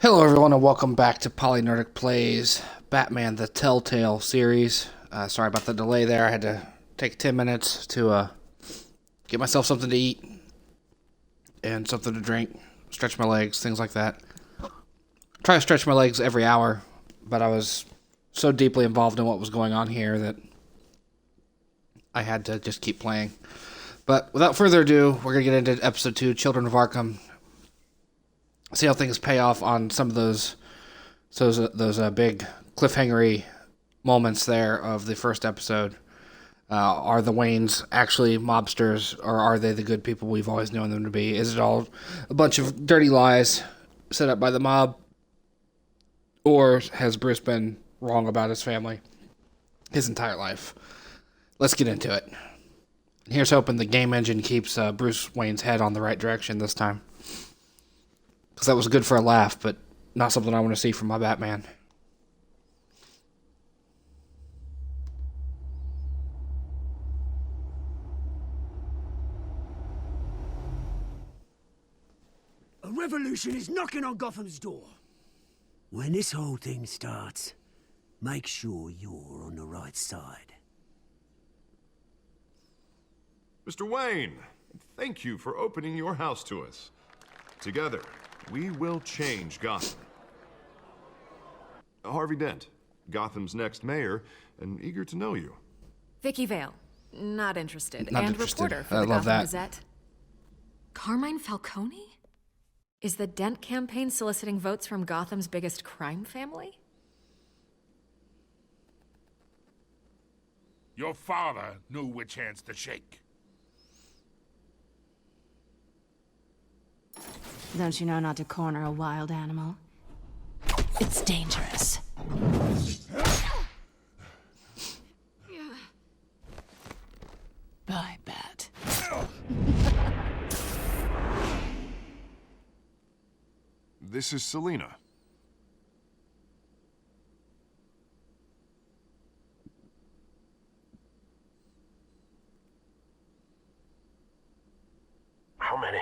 Hello everyone and welcome back to PolyNerdic Plays Batman the Telltale Series. Sorry about the delay there. I had to take 10 minutes to get myself something to eat and something to drink, stretch my legs, things like that. Try to stretch my legs every hour, but I was so deeply involved in what was going on here that I had to just keep playing. But without further ado, we're going to get into Episode 2, Children of Arkham. See how things pay off on some of those big cliffhangery moments there of the first episode. Are the Waynes actually mobsters, or are they the good people we've always known them to be? Is it all a bunch of dirty lies set up by the mob? Or has Bruce been wrong about his family his entire life? Let's get into it. Here's hoping the game engine keeps Bruce Wayne's head on the right direction this time. Because that was good for a laugh, but not something I want to see from my Batman. A revolution is knocking on Gotham's door. When this whole thing starts, make sure you're on the right side. Mr. Wayne, thank you for opening your house to us. Together, we will change Gotham. Harvey Dent, Gotham's next mayor, and eager to know you. Vicky Vale, not interested. Not and interested. reporter for I the love Gotham that. Gazette. Carmine Falcone? Is the Dent campaign soliciting votes from Gotham's biggest crime family? Your father knew which hands to shake. Don't you know not to corner a wild animal? It's dangerous. Bye, Bat. This is Selina. How many?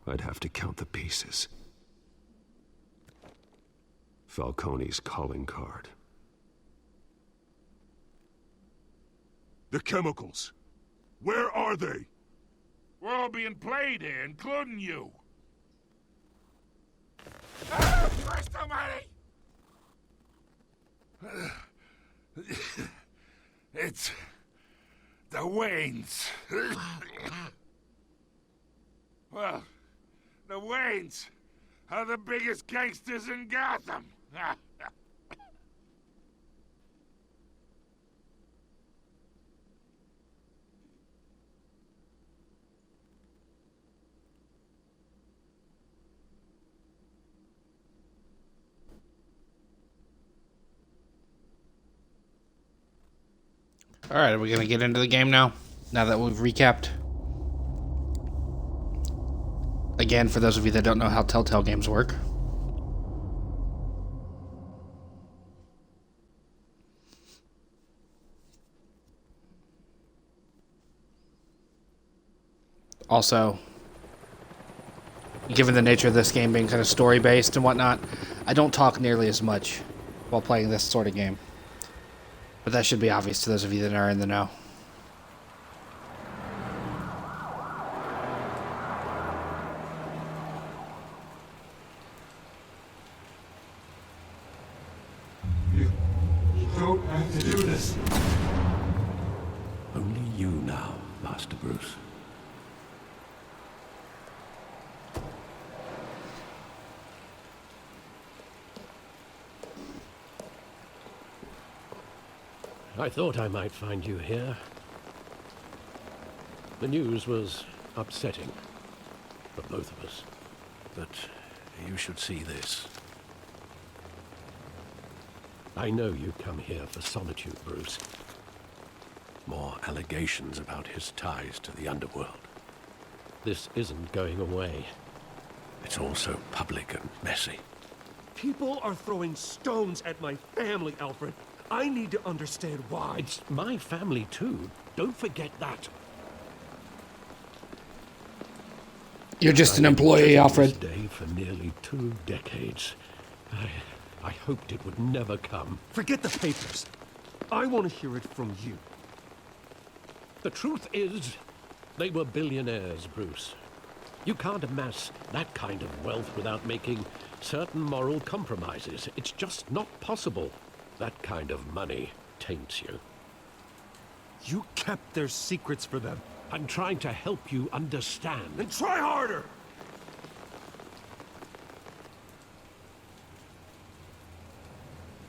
I'd have to count the pieces. Falcone's calling card. The chemicals. Where are they? We're all being played here, including you. Ah, Christ almighty! It's the Waynes. Well, the Waynes are the biggest gangsters in Gotham. Alright, are we going to get into the game now? Now that we've recapped? Again, for those of you that don't know how Telltale games work. Also, given the nature of this game being kind of story-based and whatnot, I don't talk nearly as much while playing this sort of game. But that should be obvious to those of you that are in the know. You don't have to do this. Only you now, Master Bruce. I thought I might find you here. The news was upsetting for both of us, but you should see this. I know you come here for solitude, Bruce. More allegations about his ties to the underworld. This isn't going away. It's all so public and messy. People are throwing stones at my family, Alfred. I need to understand why. It's my family too. Don't forget that. You're just an I've been employee, dreading Alfred. this day for nearly 2 decades. I hoped it would never come. Forget the papers. I want to hear it from you. The truth is, they were billionaires, Bruce. You can't amass that kind of wealth without making certain moral compromises. It's just not possible. That kind of money taints you. You kept their secrets for them. I'm trying to help you understand. Then try harder!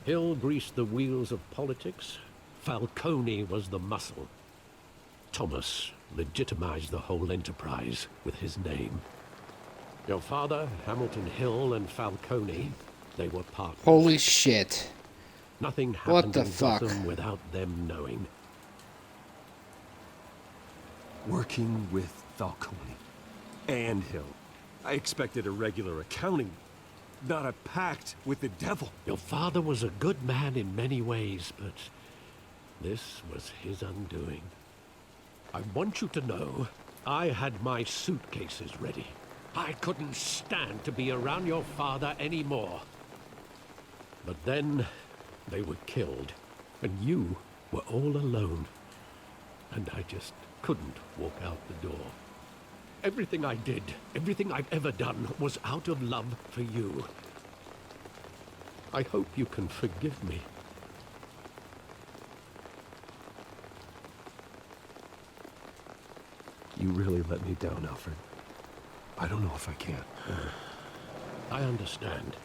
Hill greased the wheels of politics. Falcone was the muscle. Thomas legitimized the whole enterprise with his name. Your father, Hamilton Hill, and Falcone, they were partners. Holy shit. Nothing What happened the in fuck? Gotham without them knowing. Working with Falcone and Hill. I expected a regular accounting, not a pact with the devil. Your father was a good man in many ways, but this was his undoing. I want you to know, I had my suitcases ready. I couldn't stand to be around your father anymore. But then, they were killed, and you were all alone. And I just couldn't walk out the door. Everything I did, everything I've ever done, was out of love for you. I hope you can forgive me. You really let me down, Alfred. I don't know if I can. I understand.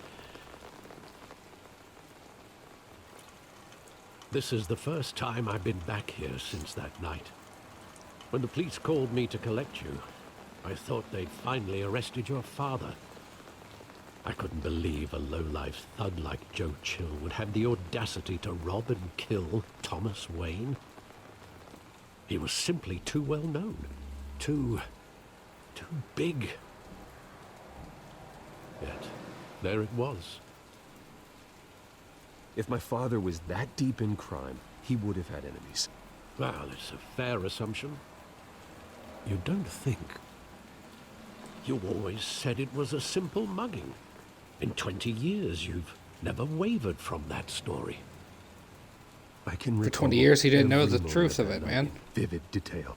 This is the first time I've been back here since that night. When the police called me to collect you, I thought they'd finally arrested your father. I couldn't believe a low-life thug like Joe Chill would have the audacity to rob and kill Thomas Wayne. He was simply too well known. Too big. Yet, there it was. If my father was that deep in crime, he would have had enemies. Well, it's a fair assumption. You don't think. You always said it was a simple mugging. In 20 years, you've never wavered from that story. I can For recall 20 years, he didn't know every the moment truth of that it, night man. in vivid detail.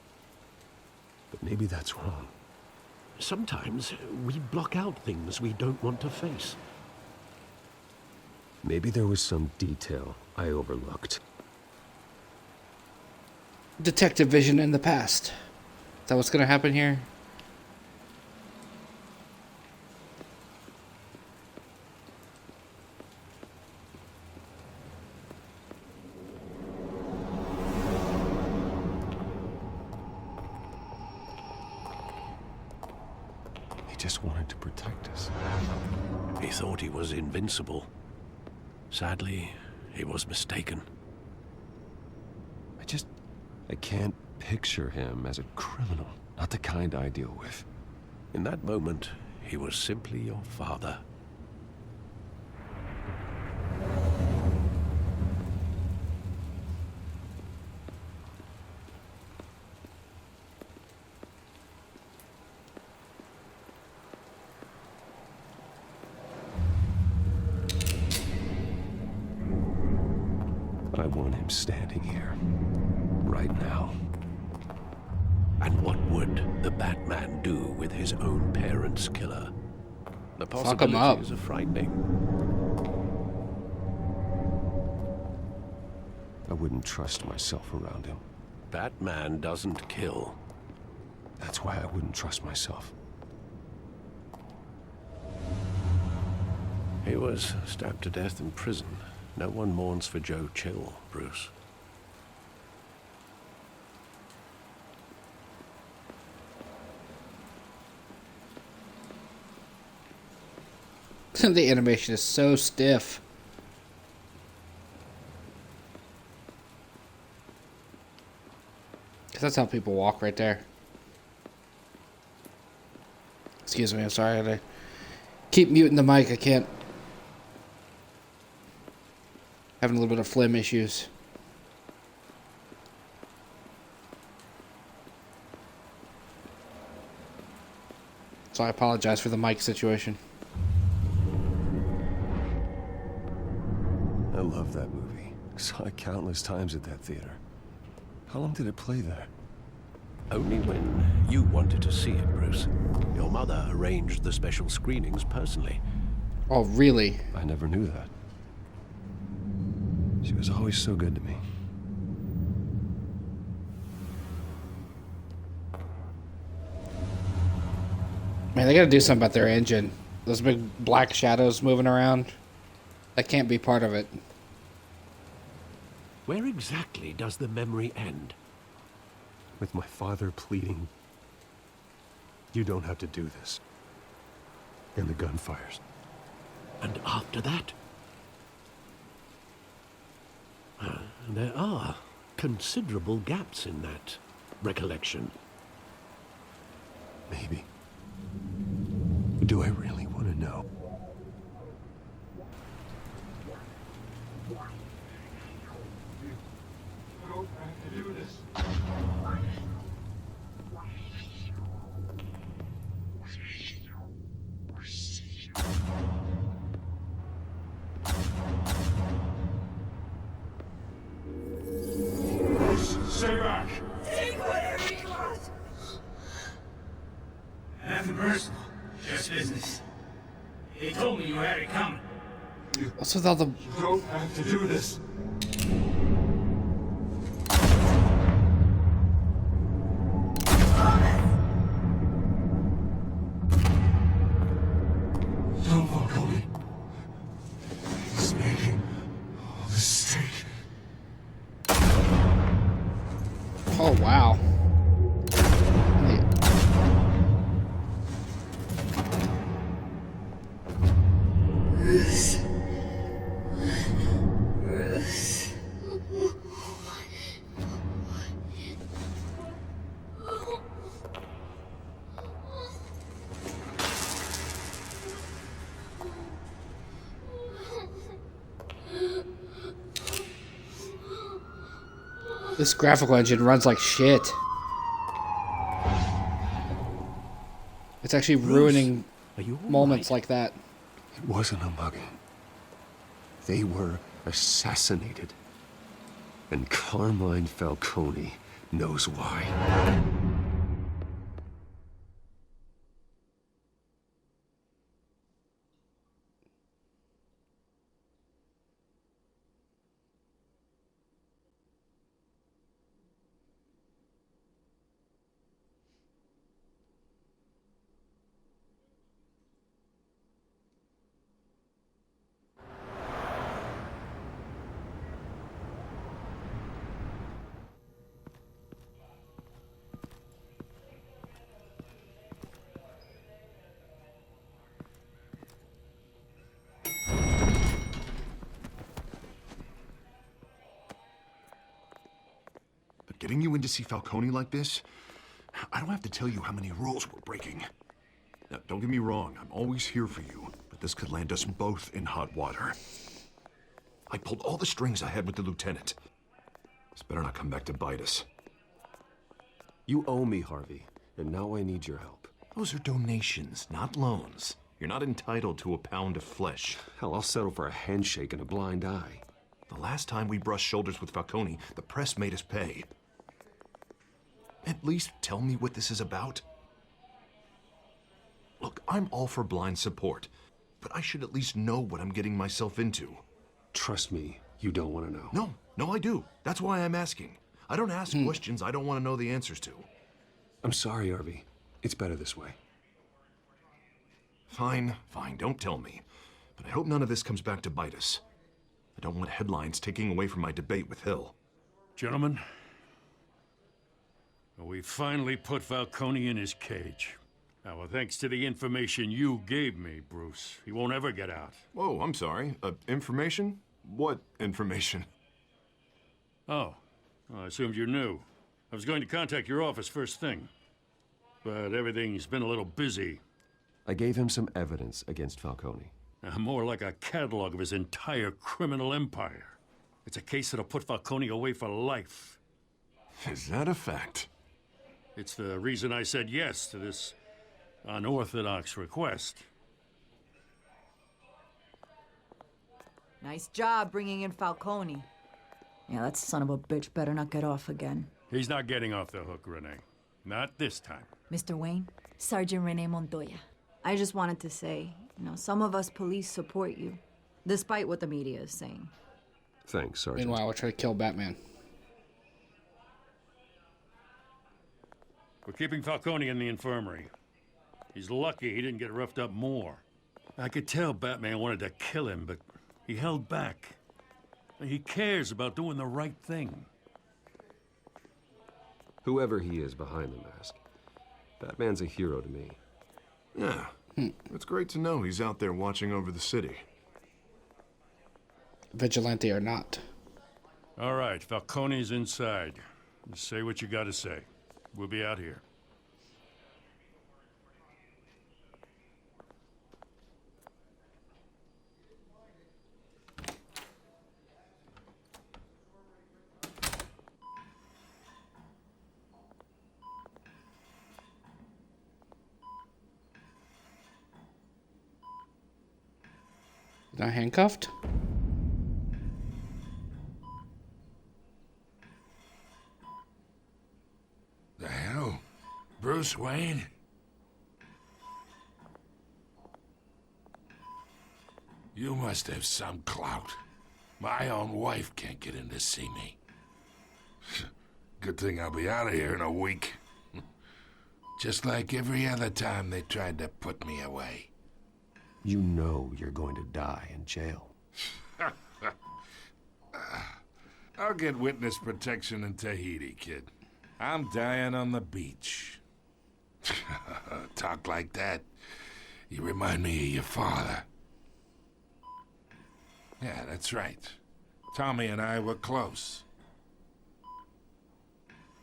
But maybe that's wrong. Sometimes we block out things we don't want to face. Maybe there was some detail I overlooked. Detective vision in the past. Is that what's gonna happen here? He just wanted to protect us. He thought he was invincible. Sadly, he was mistaken. I can't picture him as a criminal. Not the kind I deal with. In that moment, he was simply your father. I want him standing here. Right now. And what would the Batman do with his own parents' killer? The Fuck 'em up. possibilities are frightening. I wouldn't trust myself around him. Batman doesn't kill. That's why I wouldn't trust myself. He was stabbed to death in prison. No one mourns for Joe Chill, Bruce. The animation is so stiff. Because that's how people walk right there. Excuse me, I'm sorry. I had to keep muting the mic. I can't. Having a little bit of phlegm issues. So I apologize for the mic situation. I love that movie. Saw it countless times at that theater. How long did it play there? Only when you wanted to see it, Bruce. Your mother arranged the special screenings personally. Oh, really? I never knew that. She was always so good to me. Man, they gotta do something about their engine. Those big black shadows moving around. That can't be part of it. Where exactly does the memory end? With my father pleading, "You don't have to do this." And the gunfires. And after that? There are considerable gaps in that recollection. Maybe. But do I really want to know? You don't have to do this. Stay back! Take whatever you want. Nothing personal, just business. He told me you had it coming. What's with all the... You don't have to do this. Don't walk on me. He's making a mistake. Oh, wow. This graphical engine runs like shit. It's actually ruining Are you all moments right? like that. It wasn't a mugging. They were assassinated. And Carmine Falcone knows why. But getting you in to see Falcone like this, I don't have to tell you how many rules we're breaking. Now, don't get me wrong, I'm always here for you, but this could land us both in hot water. I pulled all the strings I had with the lieutenant. This better not come back to bite us. You owe me, Harvey, and now I need your help. Those are donations, not loans. You're not entitled to a pound of flesh. Hell, I'll settle for a handshake and a blind eye. The last time we brushed shoulders with Falcone, the press made us pay. At least tell me what this is about. Look, I'm all for blind support, but I should at least know what I'm getting myself into. Trust me, you don't want to know. No, I do. That's why I'm asking. I don't ask questions I don't want to know the answers to. I'm sorry, Harvey. It's better this way. Fine, don't tell me. But I hope none of this comes back to bite us. I don't want headlines taking away from my debate with Hill. Gentlemen, we finally put Falcone in his cage. Now, thanks to the information you gave me, Bruce, he won't ever get out. Whoa, I'm sorry. Information? What information? Oh, well, I assumed you knew. I was going to contact your office first thing. But everything's been a little busy. I gave him some evidence against Falcone. More like a catalog of his entire criminal empire. It's a case that'll put Falcone away for life. Is that a fact? It's the reason I said yes to this unorthodox request. Nice job bringing in Falcone. Yeah, that son of a bitch better not get off again. He's not getting off the hook, Renee. Not this time. Mr. Wayne, Sergeant Rene Montoya. I just wanted to say, some of us police support you, despite what the media is saying. Thanks, Sergeant. Meanwhile, we're trying to kill Batman. We're keeping Falcone in the infirmary. He's lucky he didn't get roughed up more. I could tell Batman wanted to kill him, but he held back. He cares about doing the right thing. Whoever he is behind the mask, Batman's a hero to me. Yeah, it's great to know he's out there watching over the city. Vigilante or not. All right, Falcone's inside. Just say what you gotta say. We'll be out here. Not handcuffed? The hell? Bruce Wayne? You must have some clout. My own wife can't get in to see me. Good thing I'll be out of here in a week. Just like every other time they tried to put me away. You know you're going to die in jail. I'll get witness protection in Tahiti, kid. I'm dying on the beach. Talk like that. You remind me of your father. Yeah, that's right. Tommy and I were close.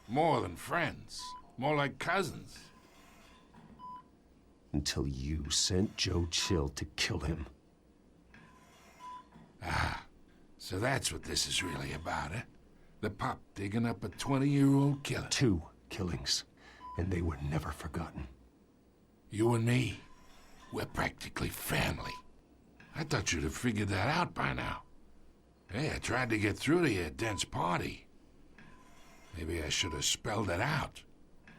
More than friends. More like cousins. Until you sent Joe Chill to kill him. Ah, so that's what this is really about, eh? The pup digging up a 20-year-old killer. 2 killings, and they were never forgotten. You and me, we're practically family. I thought you'd have figured that out by now. Hey, I tried to get through to your dense party. Maybe I should have spelled it out.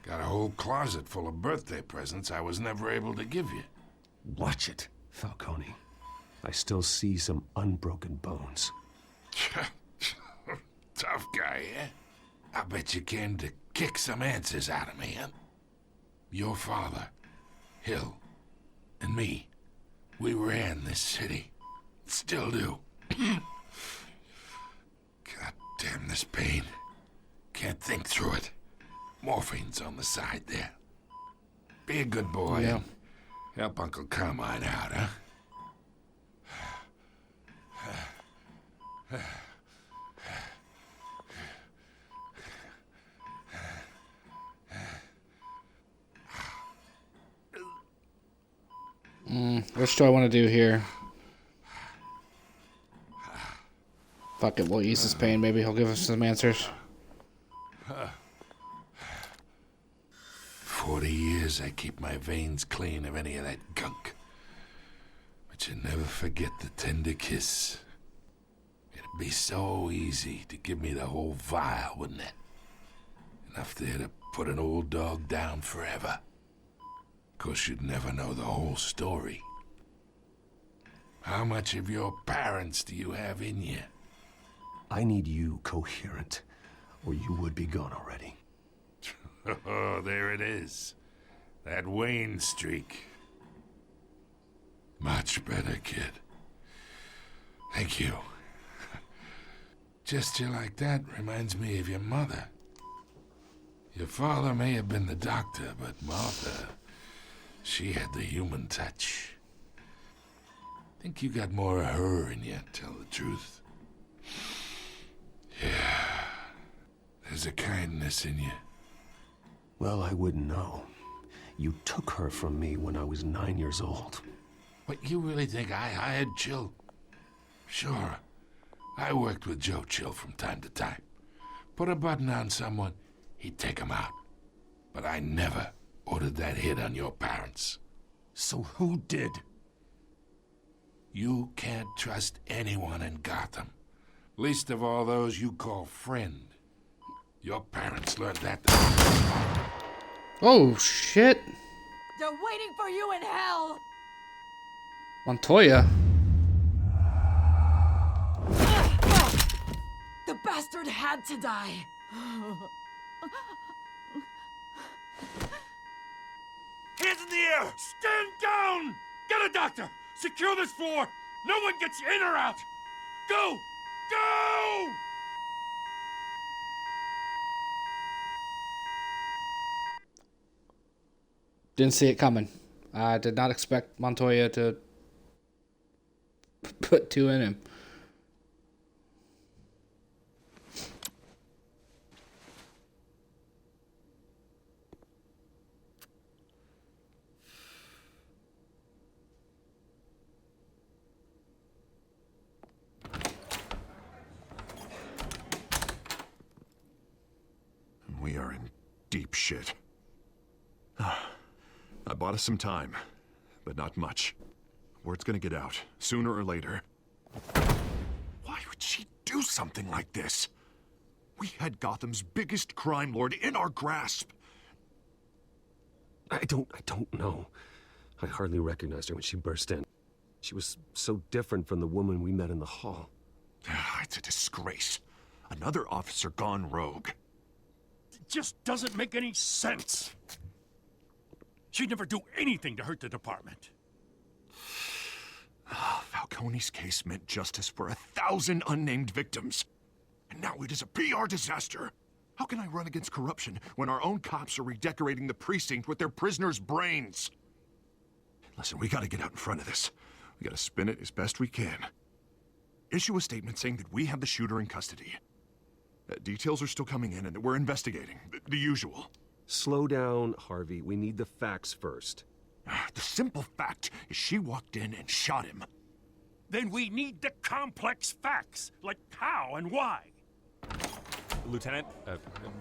Got a whole closet full of birthday presents I was never able to give you. Watch it, Falcone. I still see some unbroken bones. Tough guy, eh? I bet you came to kick some answers out of me, huh? Your father, Hill, and me, we ran this city. Still do. God damn this pain. Can't think through it. Morphine's on the side there. Be a good boy and help Uncle Carmine out, huh? Which do I want to do here? Fuck it, we'll ease his pain. Maybe he'll give us some answers. 40 years I keep my veins clean of any of that gunk. But you never forget the tender kiss. It'd be so easy to give me the whole vial, wouldn't it? Enough there to put an old dog down forever. Of course, you'd never know the whole story. How much of your parents do you have in you? I need you coherent, or you would be gone already. Oh, there it is. That Wayne streak. Much better, kid. Thank you. Gesture like that reminds me of your mother. Your father may have been the doctor, but Martha, she had the human touch. Think you got more of her in you, tell the truth. Yeah, there's a kindness in you. Well, I wouldn't know. You took her from me when I was 9 years old. What, you really think I hired Chill? Sure. I worked with Joe Chill from time to time. Put a button on someone, he'd take him out. But I never ordered that hit on your parents. So who did? You can't trust anyone in Gotham. Least of all those you call friend. Your parents learned that. Oh, shit. They're waiting for you in hell! Montoya. The bastard had to die! Hands in the air! Stand down! Get a doctor! Secure this floor! No one gets in or out! Go! Go! Didn't see it coming. I did not expect Montoya to put two in him. We are in deep shit. I bought us some time, but not much. Word's gonna get out, sooner or later. Why would she do something like this? We had Gotham's biggest crime lord in our grasp. I don't know. I hardly recognized her when she burst in. She was so different from the woman we met in the hall. It's a disgrace. Another officer gone rogue. It just doesn't make any sense. She'd never do anything to hurt the department. Falcone's case meant justice for 1,000 unnamed victims. And now it is a PR disaster. How can I run against corruption when our own cops are redecorating the precinct with their prisoners' brains? Listen, we gotta get out in front of this. We gotta spin it as best we can. Issue a statement saying that we have the shooter in custody. Details are still coming in and that we're investigating. The usual. Slow down, Harvey. We need the facts first. The simple fact is she walked in and shot him. Then we need the complex facts, like how and why. Lieutenant,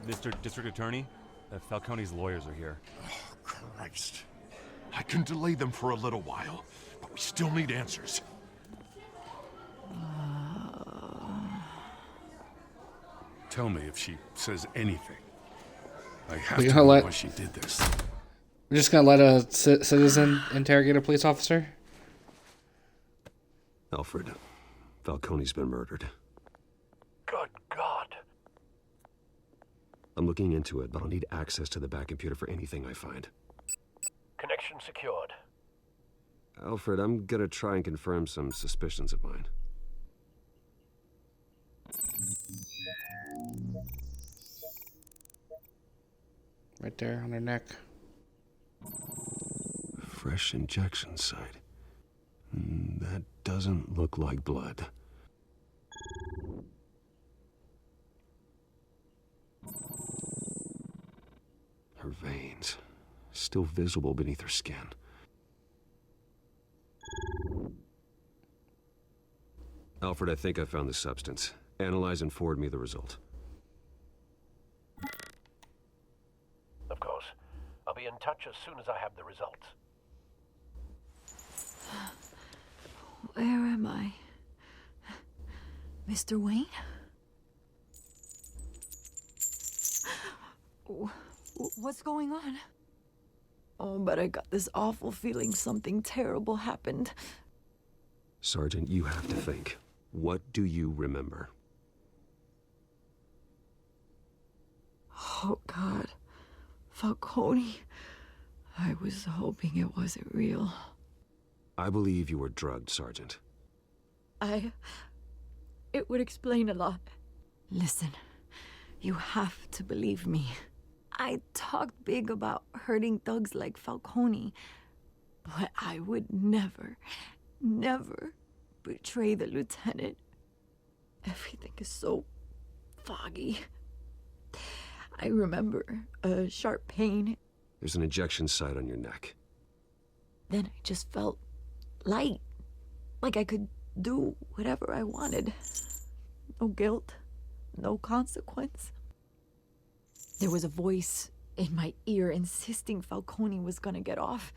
Mr. District Attorney, Falcone's lawyers are here. Oh, Christ. I can delay them for a little while, but we still need answers. Tell me if she says anything. I have We're to gonna know let- why she did this. We're just gonna let a citizen interrogate a police officer? Alfred, Falcone's been murdered. Good God. I'm looking into it, but I'll need access to the back computer for anything I find. Connection secured. Alfred, I'm gonna try and confirm some suspicions of mine. Right there on her neck. Fresh injection site. That doesn't look like blood. Her veins, still visible beneath her skin. Alfred, I think I found the substance. Analyze and forward me the result. Of course. I'll be in touch as soon as I have the results. Where am I? Mr. Wayne? What's going on? Oh, but I got this awful feeling something terrible happened. Sergeant, you have to think. What do you remember? Oh, God. Falcone. I was hoping it wasn't real. I believe you were drugged, Sergeant. It would explain a lot. Listen, you have to believe me. I talked big about hurting thugs like Falcone, but I would never, never betray the lieutenant. Everything is so foggy. I remember a sharp pain. There's an injection site on your neck. Then I just felt light, like I could do whatever I wanted. No guilt, no consequence. There was a voice in my ear insisting Falcone was gonna get off.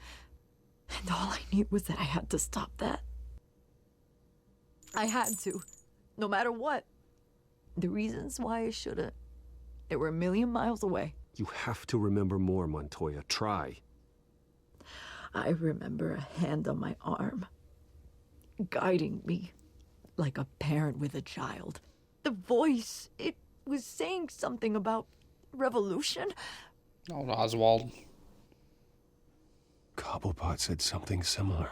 And all I knew was that I had to stop that. I had to, no matter what. The reasons why I shouldn't, they were a million miles away. You have to remember more, Montoya. Try. I remember a hand on my arm, guiding me like a parent with a child. The voice, it was saying something about revolution. Oh, Oswald. Cobblepot said something similar.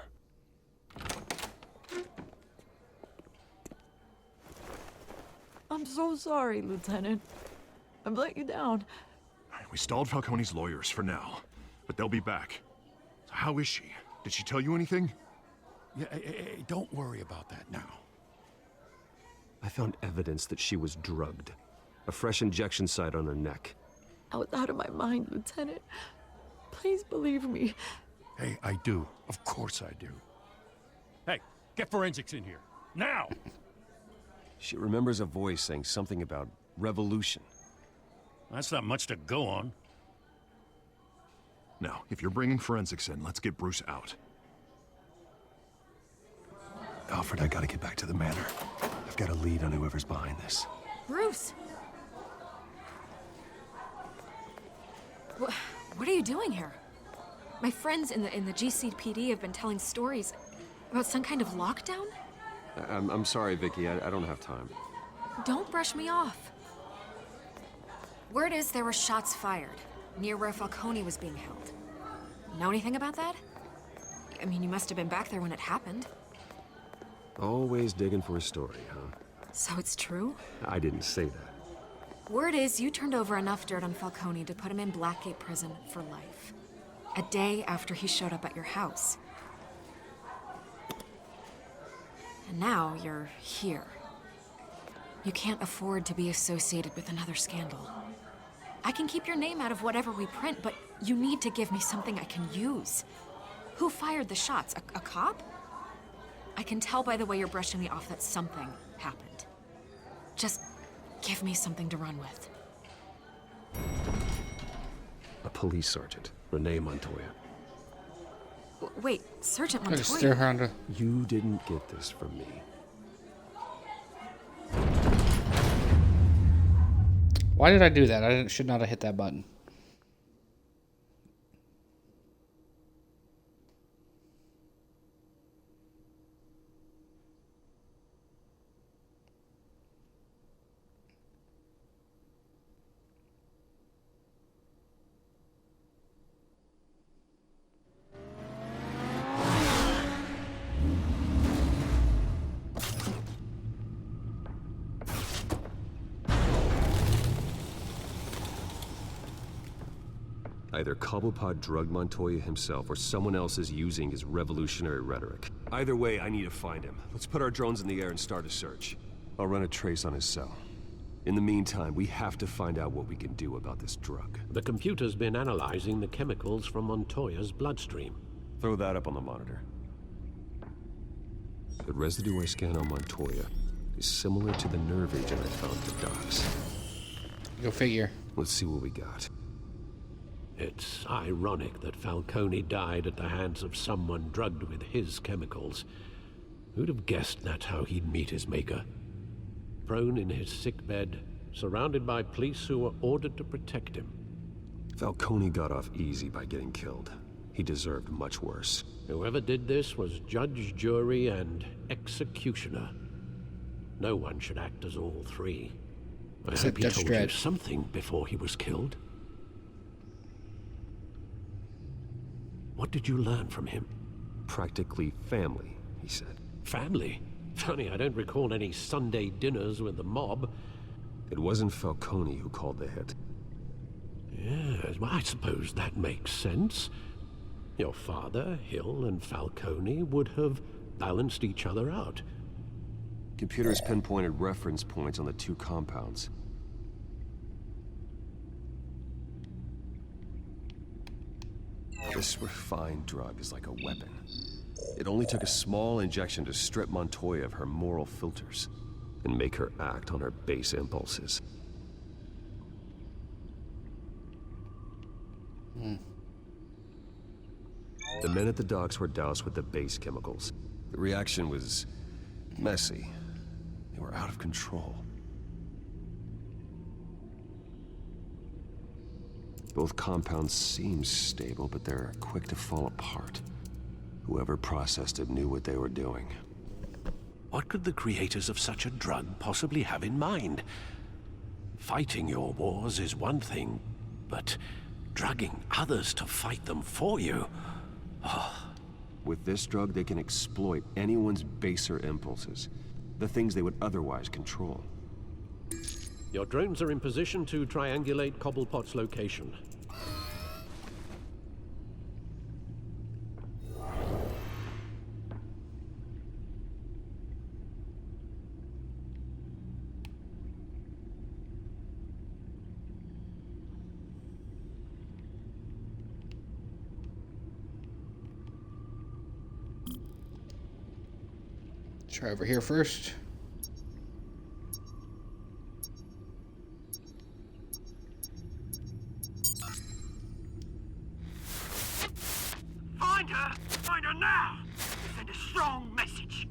I'm so sorry, Lieutenant. I've let you down. We stalled Falcone's lawyers for now, but they'll be back. So how is she? Did she tell you anything? Yeah, hey, don't worry about that now. I found evidence that she was drugged. A fresh injection site on her neck. I was out of my mind, Lieutenant. Please believe me. Hey, I do. Of course I do. Hey, get forensics in here. Now! She remembers a voice saying something about revolution. That's not much to go on. Now, if you're bringing forensics in, let's get Bruce out. Alfred, I gotta get back to the manor. I've got a lead on whoever's behind this. Bruce! What are you doing here? My friends in the GCPD have been telling stories about some kind of lockdown? I'm sorry, Vicky. I don't have time. Don't brush me off. Word is there were shots fired near where Falcone was being held. Know anything about that? I mean, you must have been back there when it happened. Always digging for a story, huh? So it's true? I didn't say that. Word is you turned over enough dirt on Falcone to put him in Blackgate Prison for life. A day after he showed up at your house. And now you're here. You can't afford to be associated with another scandal. I can keep your name out of whatever we print, but you need to give me something I can use. Who fired the shots? A cop? I can tell by the way you're brushing me off that something happened. Just give me something to run with. A police sergeant, Renee Montoya. Wait, Sergeant I Montoya? just steer her onto... You didn't get this from me. Why did I do that? I should not have hit that button. Either Cobblepot drugged Montoya himself, or someone else is using his revolutionary rhetoric. Either way, I need to find him. Let's put our drones in the air and start a search. I'll run a trace on his cell. In the meantime, we have to find out what we can do about this drug. The computer's been analyzing the chemicals from Montoya's bloodstream. Throw that up on the monitor. The residue I scan on Montoya is similar to the nerve agent I found at the docks. Go figure. Let's see what we got. It's ironic that Falcone died at the hands of someone drugged with his chemicals. Who'd have guessed that's how he'd meet his maker? Prone in his sickbed, surrounded by police who were ordered to protect him. Falcone got off easy by getting killed. He deserved much worse. Whoever did this was judge, jury, and executioner. No one should act as all three. I hope he told you something before he was killed. What did you learn from him? Practically family, he said. Family? Funny, I don't recall any Sunday dinners with the mob. It wasn't Falcone who called the hit. Yes, well, I suppose that makes sense. Your father, Hill, and Falcone would have balanced each other out. Computers pinpointed reference points on the two compounds. This refined drug is like a weapon. It only took a small injection to strip Montoya of her moral filters and make her act on her base impulses. The men at the docks were doused with the base chemicals. The reaction was messy. They were out of control. Both compounds seem stable, but they're quick to fall apart. Whoever processed it knew what they were doing. What could the creators of such a drug possibly have in mind? Fighting your wars is one thing, but drugging others to fight them for you? With this drug, they can exploit anyone's baser impulses. The things they would otherwise control. Your drones are in position to triangulate Cobblepot's location. Try over here first. Find her! Find her now! Send a strong message.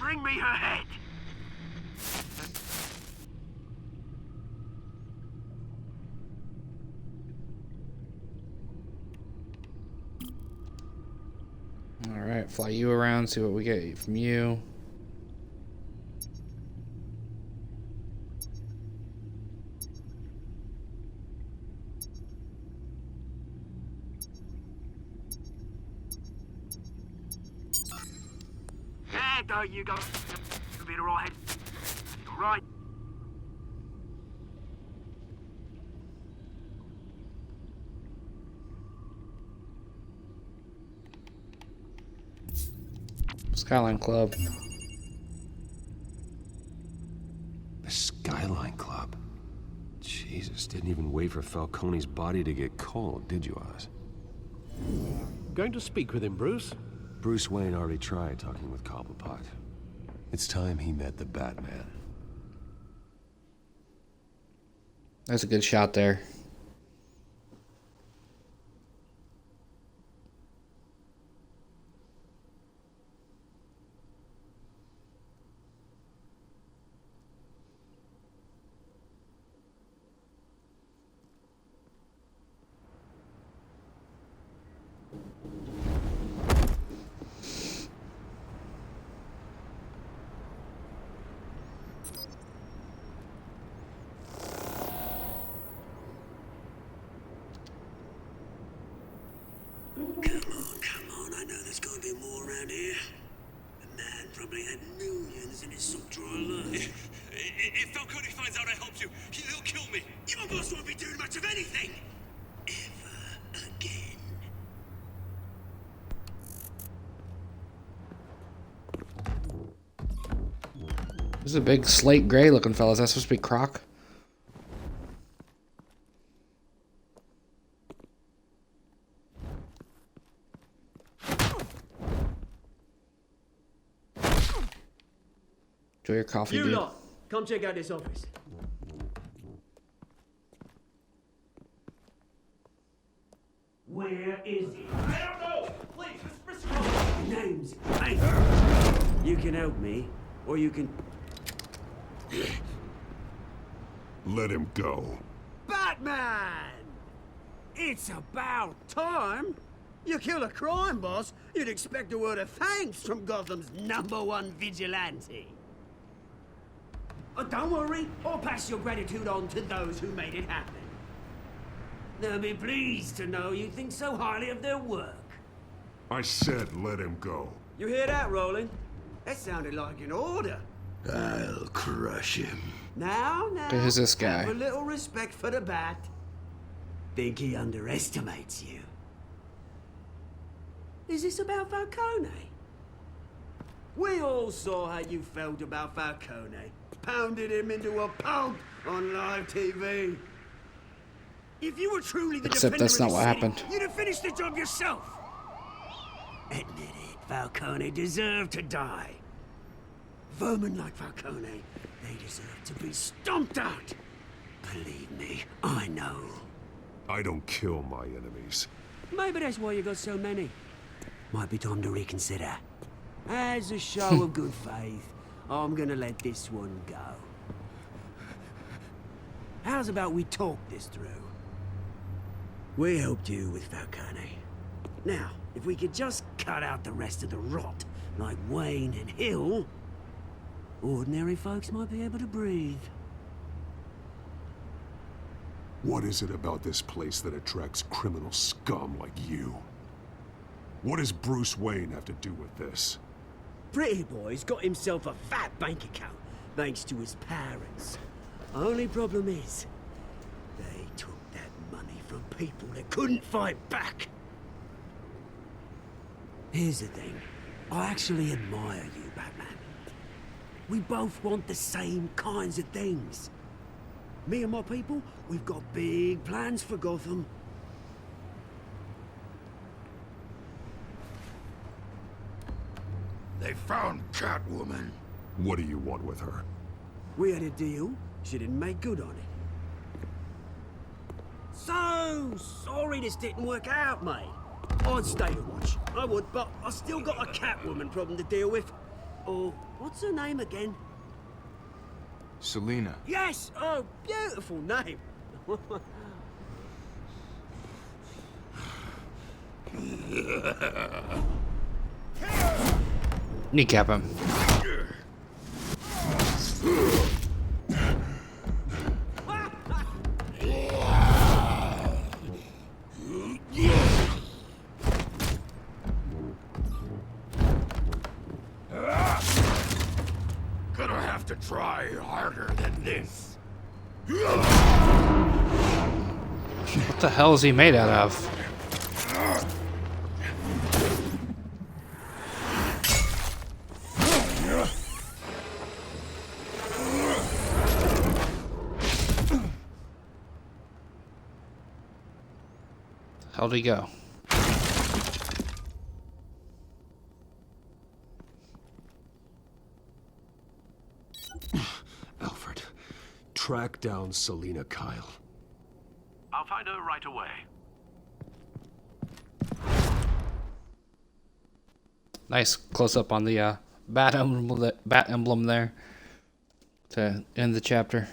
Bring me her head! Alright, fly you around, see what we get from you. There you go. You'll be alright. Alright. Skyline Club. The Skyline Club. Jesus, didn't even wait for Falcone's body to get cold, did you, Oz? Going to speak with him, Bruce? Bruce Wayne already tried talking with Cobblepot. It's time he met the Batman. That's a good shot there. Come on, I know there's gonna be more around here. The man probably had millions in his sock drawer alone. If Falcone finds out I helped you, he'll kill me. Your boss won't be doing much of anything! Ever again. This is a big slate gray looking fella. Is that supposed to be Croc? Enjoy your coffee, You dude. lot, come check out this office. Where is he? I don't know. Please, Mr. Rowe. Name's Hank. You can help me, or you can... Let him go. Batman! It's about time. You kill a crime boss, you'd expect a word of thanks from Gotham's #1 vigilante. Oh, don't worry, I'll pass your gratitude on to those who made it happen. They'll be pleased to know you think so highly of their work. I said let him go. You hear that, Roland? That sounded like an order. I'll crush him. Now, Who's this guy? have a little respect for the Bat. Think he underestimates you. Is this about Falcone? We all saw how you felt about Falcone. pounded him into a pulp on live TV. If you were truly the Except defender that's of not the what city, happened. you'd have finished the job yourself. Admit it, Falcone deserved to die. Vermin like Falcone, they deserve to be stomped out. Believe me, I know. I don't kill my enemies. Maybe that's why you got so many. Might be time to reconsider. As a show of good faith, I'm gonna let this one go. How's about we talk this through? We helped you with Falcone. Now, if we could just cut out the rest of the rot, like Wayne and Hill, ordinary folks might be able to breathe. What is it about this place that attracts criminal scum like you? What does Bruce Wayne have to do with this? Pretty Boy's got himself a fat bank account, thanks to his parents. Only problem is, they took that money from people that couldn't fight back. Here's the thing. I actually admire you, Batman. We both want the same kinds of things. Me and my people, we've got big plans for Gotham. They found Catwoman. What do you want with her? We had a deal. She didn't make good on it. So sorry this didn't work out, mate. I'd stay to watch. I would, but I still got a Catwoman problem to deal with. Oh, what's her name again? Selina. Yes! Oh, beautiful name. Kneecap him. Gonna have to try harder than this. What the hell is he made out of? How'd he go? Alfred, track down Selina Kyle. I'll find her right away. Nice close up on the bat emblem there to end the chapter.